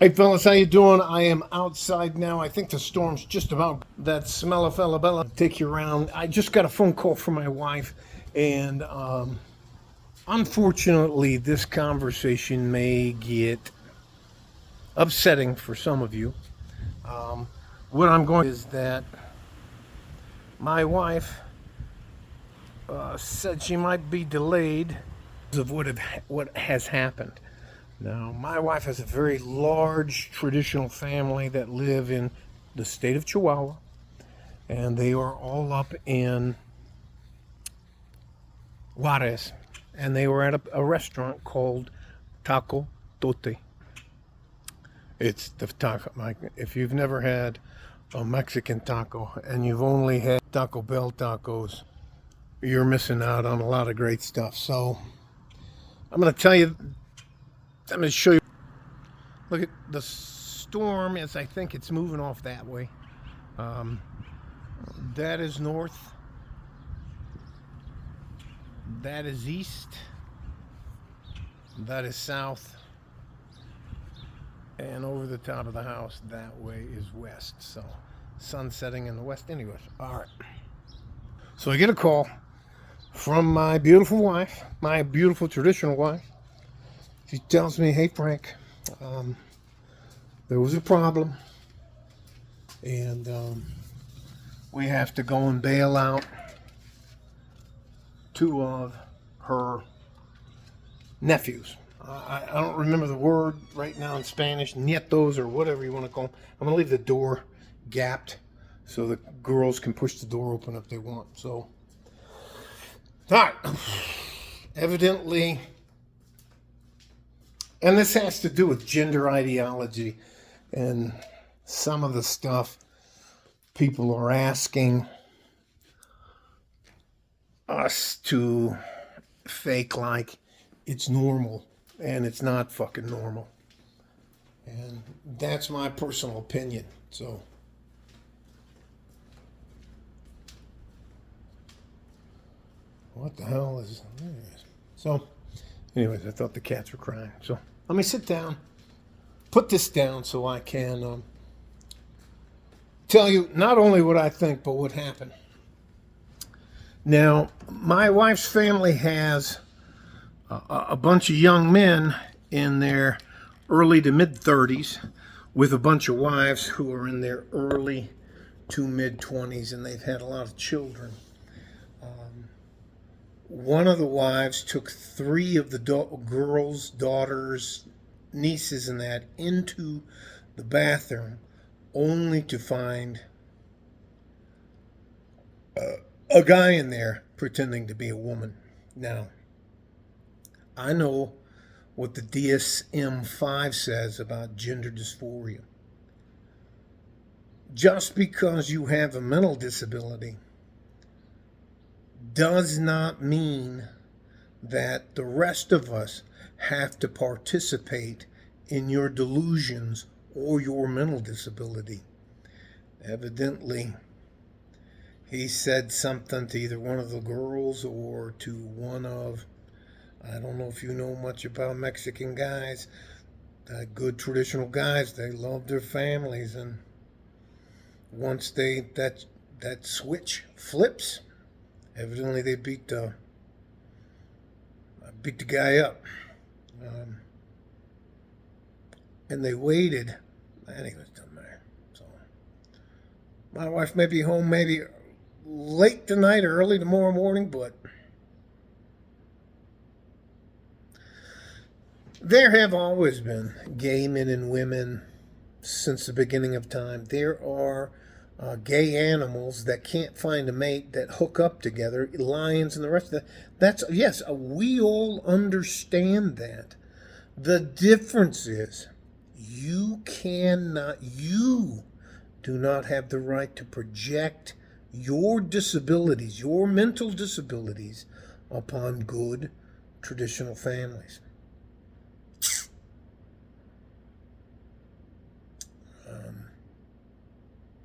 Hey fellas, how you doing? I am outside now. I think the storm's just about that smell of fella bella. Take you around. I just got a phone call from my wife, and unfortunately, this conversation may get upsetting for some of you. What I'm going is that my wife said she might be delayed because of what has happened. Now, my wife has a very large traditional family that live in the state of Chihuahua, and they are all up in Juarez, and they were at a restaurant called Taco Tote. It's the taco. Like, if you've never had a Mexican taco and you've only had Taco Bell tacos, you're missing out on a lot of great stuff. So I'm going to tell you, I'm going to show you. Look at the storm as I think it's moving off that way. That is north. That is east. That is south. And over the top of the house, that way is west. So, sun setting in the west. Anyways, all right. So I get a call from my beautiful wife, my beautiful traditional wife. She tells me, "Hey Frank, there was a problem, and we have to go and bail out two of her nephews." I don't remember the word right now in Spanish, nietos or whatever you want to call them. I'm going to leave the door gapped so the girls can push the door open if they want. So, all right. Evidently, and this has to do with gender ideology and some of the stuff people are asking us to fake like it's normal, and it's not fucking normal. And that's my personal opinion. So what the hell is this? So anyways, I thought the cats were crying. So let me sit down, put this down so I can tell you not only what I think, but what happened. Now, my wife's family has a bunch of young men in their early to mid 30s with a bunch of wives who are in their early to mid 20s, and they've had a lot of children. One of the wives took three of the girls, daughters, nieces, and that into the bathroom only to find a guy in there pretending to be a woman. Now, I know what the DSM-5 says about gender dysphoria. Just because you have a mental disability does not mean that the rest of us have to participate in your delusions or your mental disability. Evidently, he said something to either one of the girls or to one of, I don't know if you know much about Mexican guys, good traditional guys, they love their families, and once that switch flips, evidently they beat the guy up, and they waited. Anyways, doesn't matter. So my wife may be home maybe late tonight or early tomorrow morning, but there have always been gay men and women since the beginning of time. There are gay animals that can't find a mate that hook up together, lions and the rest of that. That's, yes, we all understand that. The difference is you do not have the right to project your disabilities, your mental disabilities, upon good traditional families.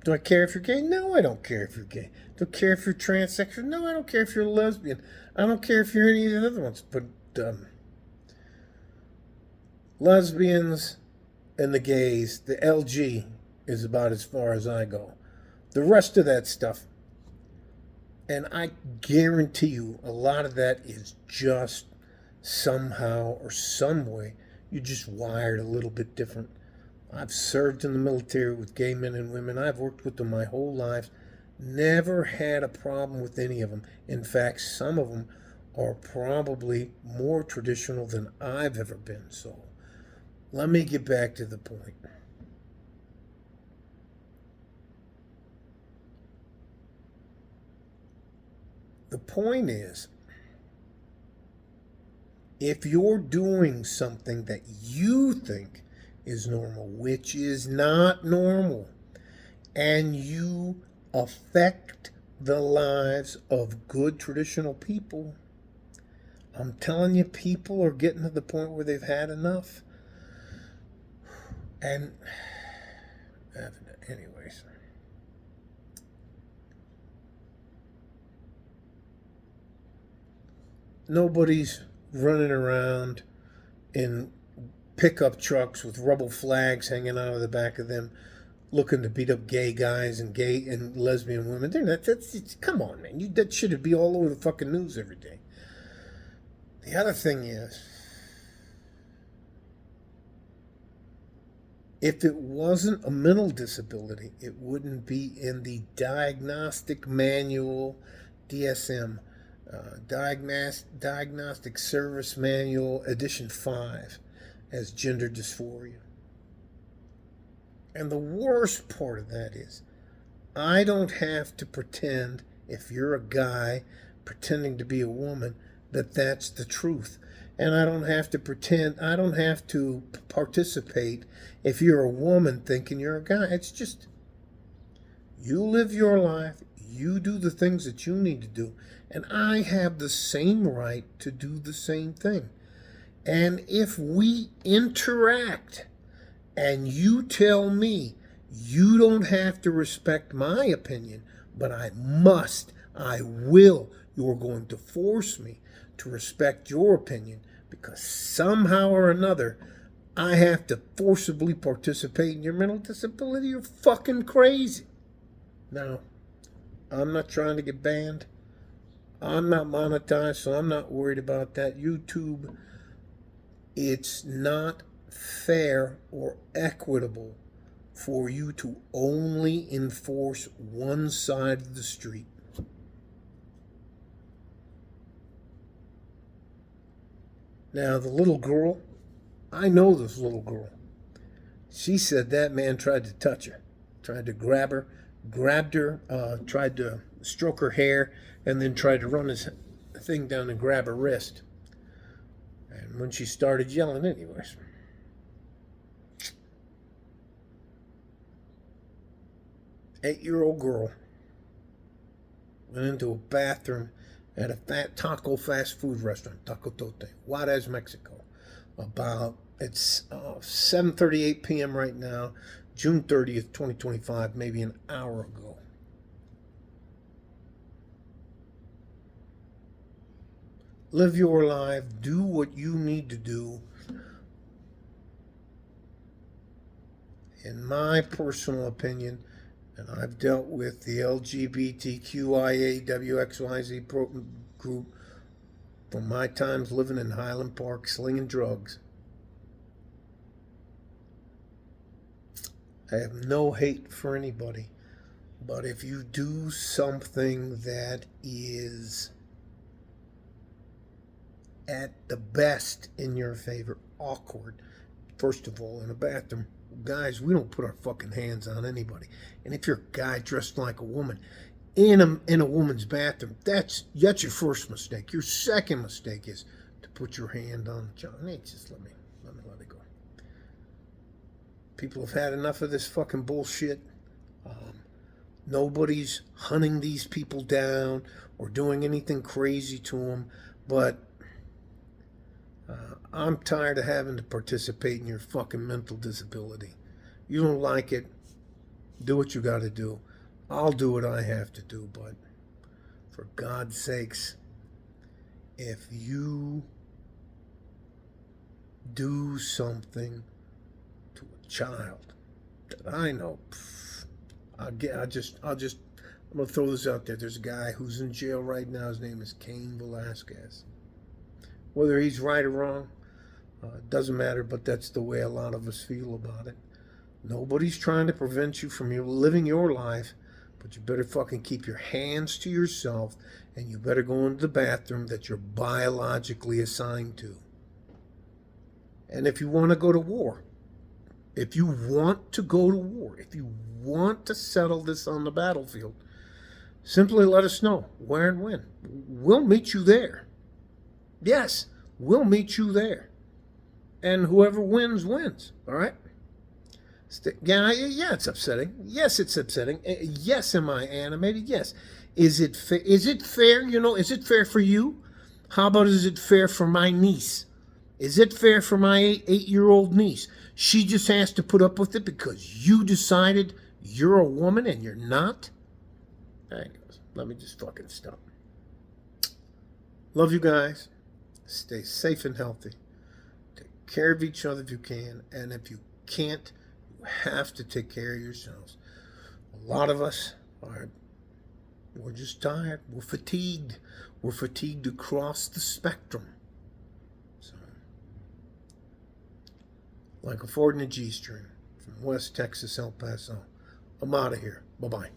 Do I care if you're gay? No, I don't care if you're gay. Do I care if you're transsexual? No, I don't care if you're a lesbian. I don't care if you're any of the other ones. But lesbians, and the gays, the LG is about as far as I go. The rest of that stuff, and I guarantee you a lot of that is just somehow or some way you're just wired a little bit different. I've served in the military with gay men and women. I've worked with them my whole life. Never had a problem with any of them. In fact, some of them are probably more traditional than I've ever been. So let me get back to the point. The point is, if you're doing something that you think is normal, which is not normal, and you affect the lives of good traditional people, I'm telling you, people are getting to the point where they've had enough. And anyways, nobody's running around in pickup trucks with rebel flags hanging out of the back of them, looking to beat up gay guys and gay and lesbian women. They're not. Come on, man. That should be all over the fucking news every day. The other thing is, if it wasn't a mental disability, it wouldn't be in the diagnostic manual, DSM, Diagnostic Service Manual, Edition 5, as gender dysphoria. And the worst part of that is, I don't have to pretend, if you're a guy pretending to be a woman, that that's the truth. And I don't have to pretend, I don't have to participate if you're a woman thinking you're a guy. It's just, you live your life, you do the things that you need to do, and I have the same right to do the same thing. And if we interact and you tell me you don't have to respect my opinion, but I must, I will, you're going to force me to respect your opinion because somehow or another I have to forcibly participate in your mental disability, you're fucking crazy. Now, I'm not trying to get banned. I'm not monetized, so I'm not worried about that. YouTube, it's not fair or equitable for you to only enforce one side of the street. Now, the little girl, I know this little girl. She said that man tried to touch her, tried to grab her, grabbed her, tried to stroke her hair, and then tried to run his thing down and grab her wrist. And when she started yelling, anyways. 8-year-old girl went into a bathroom at a taco fast food restaurant, Taco Tote, Juarez, Mexico. It's 7:38 p.m. right now, June 30th, 2025, maybe an hour ago. Live your life, do what you need to do. In my personal opinion, and I've dealt with the LGBTQIAWXYZ group from my times living in Highland Park, slinging drugs. I have no hate for anybody, but if you do something that is at the best in your favor, awkward, first of all, in a bathroom, guys, we don't put our fucking hands on anybody. And if you're a guy dressed like a woman in a woman's bathroom, that's your first mistake. Your second mistake is to put your hand on the child. Hey, just let me let it go. People have had enough of this fucking bullshit. Nobody's hunting these people down or doing anything crazy to them, but I'm tired of having to participate in your fucking mental disability. You don't like it, do what you got to do. I'll do what I have to do, but for God's sakes, if you do something to a child that I know. I'm gonna throw this out there. There's a guy who's in jail right now. His name is Cain Velasquez. Whether he's right or wrong, doesn't matter, but that's the way a lot of us feel about it. Nobody's trying to prevent you from living your life, but you better fucking keep your hands to yourself, and you better go into the bathroom that you're biologically assigned to. And if you want to go to war, if you want to go to war, if you want to settle this on the battlefield, simply let us know where and when. We'll meet you there. Yes, we'll meet you there. And whoever wins, wins. All right? Yeah, it's upsetting. Yes, it's upsetting. Yes, am I animated? Yes. Is it fair? Is it fair? Is it fair for you? How about is it fair for my niece? Is it fair for my 8-year-old niece? She just has to put up with it because you decided you're a woman and you're not? Anyways, let me just fucking stop. Love you guys. Stay safe and healthy. Take care of each other if you can. And if you can't, you have to take care of yourselves. A lot of us we're just tired. We're fatigued. We're fatigued across the spectrum. So, like a Ford and a G-string from West Texas, El Paso. I'm out of here. Bye-bye.